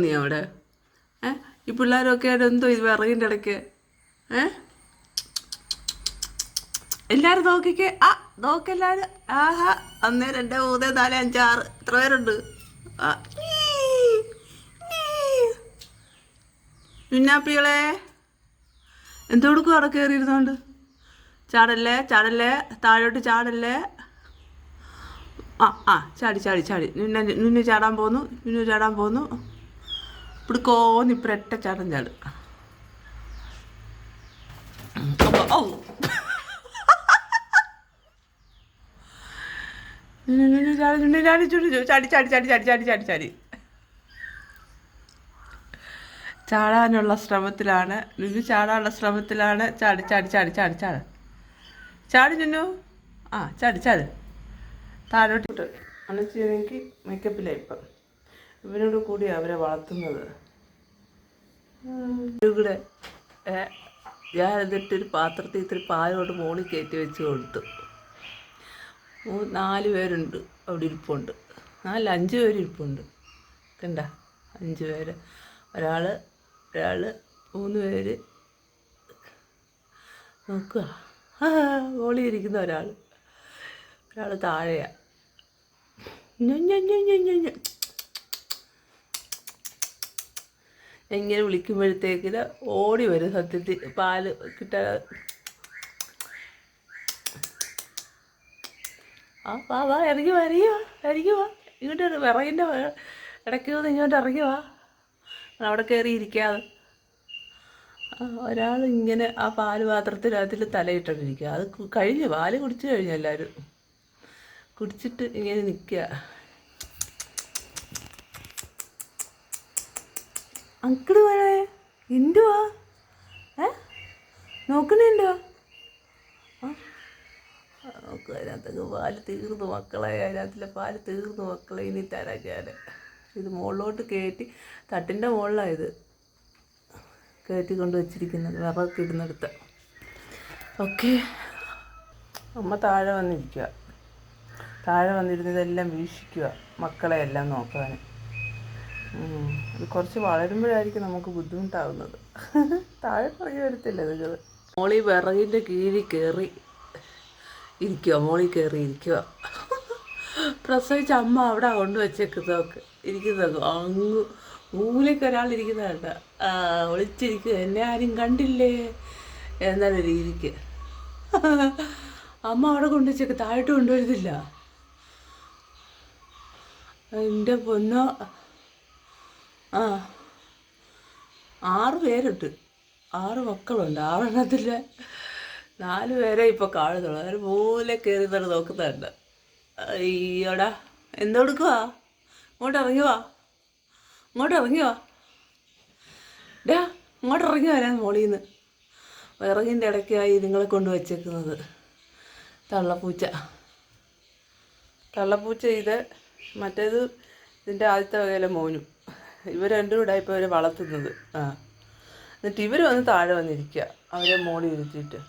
നീ അവിടെ ഈ പിള്ളേരൊക്കെ ആയിട്ട് എന്തോ ഇത് വിറകിൻ്റെ ഇടയ്ക്ക് എല്ലാവരും നോക്കിക്കേ നോക്കെല്ലാവരും ആഹാ 1 2 3 4 5 6 എത്ര പേരുണ്ട് പിന്നാപ്പികളെ എന്തോ കൊടുക്കും അവിടെ കയറിയിരുന്നോണ്ട് ചാടല്ലേ ചാടല്ലേ താഴോട്ട് ചാടല്ലേ ചാടി ചാടി ചാടി നിന്നെ ചാടാൻ പോന്നു ഇപ്പിടിക്കോന്ന് ഇപ്പഴൊറ്റ ചാട്ടം ചാട് ചാടി ചാടി ചാടി ചാടി ചാടി ചാടി ചാടി ചാടാനുള്ള ശ്രമത്തിലാണ് ലുലു ചാടാനുള്ള ശ്രമത്തിലാണ് ചാടി ചാടി ചാടി ചാടി ചാടി ചാടി ലുലു ചാടി ചാടി താഴോട്ട് അണച്ചെങ്കിൽ മേക്കപ്പിലാണ് ഇപ്പം ഇവരോട് കൂടി അവരെ വളർത്തുന്നത് ഇവിടെ ഞാൻ എന്നിട്ടൊരു പാത്രത്തിൽ ഇത്തിരി പാലോട്ട് മോളിൽ കയറ്റി വെച്ച് കൊടുത്തു 4 പേരുണ്ട് അവിടെ ഇരിപ്പുണ്ട് 5 പേര് ഇരിപ്പുണ്ട് കണ്ട 5 പേര് ഒരാൾ 3 പേര് നോക്കുക മോളിൽ ഇരിക്കുന്ന ഒരാൾ താഴെയാണ് ഇങ്ങനെ വിളിക്കുമ്പോഴത്തേക്കിന് ഓടി വരും സത്യത്തിൽ പാല് കിട്ടാൻ വാ ഇറങ്ങി വാ ഇങ്ങോട്ട് വിറകിൻ്റെ ഇടയ്ക്ക് വന്ന് ഇങ്ങോട്ട് ഇറങ്ങി വാ അവിടെ കയറി ഇരിക്കാതെ ഒരാൾ ഇങ്ങനെ ആ പാല് പാത്രത്തിൽ അതിൽ തലയിട്ടിരിക്കുക അത് കഴിഞ്ഞു പാല് കുടിച്ചു കഴിഞ്ഞു എല്ലാവരും കുടിച്ചിട്ട് ഇങ്ങനെ നിൽക്കുക അങ്കിള് വേണേ എന്തുവാ നോക്കണുണ്ടോ നോക്ക് അതിനകത്തൊക്കെ പാല് തീർന്നു മക്കളെ അതിനകത്തിലെ പാല് തീർന്നു മക്കളെ ഇനി തരാൻ ഞാൻ ഇത് മുകളിലോട്ട് കയറ്റി തട്ടിൻ്റെ മുകളിലാണ് ഇത് കയറ്റി കൊണ്ട് വെച്ചിരിക്കുന്നത് വിറകൊക്കെ ഇടുന്നെടുത്ത് ഓക്കെ അമ്മ താഴെ വന്നിരുന്നതെല്ലാം വീക്ഷിക്കുക മക്കളെ എല്ലാം നോക്കാൻ ഇത് കുറച്ച് വളരുമ്പോഴായിരിക്കും നമുക്ക് ബുദ്ധിമുട്ടാവുന്നത് താഴെ ഇറങ്ങി വരത്തില്ല നിങ്ങൾ മോളി വിറകിൻ്റെ കീഴിൽ കയറി ഇരിക്കുക പ്രസവിച്ച അമ്മ അവിടെ കൊണ്ടുവച്ചേക്കുന്നതൊക്കെ ഇരിക്കുന്നത് അങ്ങ് മൂലയ്ക്ക് ഒരാളിരിക്കുന്നതല്ല ഒളിച്ചിരിക്കുക എന്നെ ആരും കണ്ടില്ലേ എന്നൊരു രീതിക്ക് അമ്മ അവിടെ കൊണ്ടുവച്ചേക്ക് താഴോട്ട് കൊണ്ടുവരുന്നില്ല എൻ്റെ പൊന്നോ 6 പേരുണ്ട് 6 മക്കളുണ്ട് 6 എണ്ണത്തിൽ 4 പേരെ ഇപ്പോൾ കാണുന്നുള്ളൂ അവർ മൂലെ കയറി തന്നെ നോക്കുന്നുണ്ട് അയ്യോടാ എന്തെടുക്കുവാ ഇങ്ങോട്ട് ഇറങ്ങി വാ ഇങ്ങോട്ട് ഇറങ്ങി വരാൻ മോളിൽ നിന്ന് വിറകിൻ്റെ ഇടയ്ക്കായി നിങ്ങളെ കൊണ്ട് വച്ചേക്കുന്നത് തള്ളപ്പൂച്ച ഇത് മറ്റേത് ഇതിൻ്റെ ആദ്യത്തെ വകയിലെ മോനും ഇവർ രണ്ടും കൂടെ ഇപ്പോൾ അവരെ വളർത്തുന്നത് എന്നിട്ട് ഇവർ വന്ന് താഴെ വന്നിരിക്കുക അവരെ മോളിൽ ഇരുത്തിയിട്ട്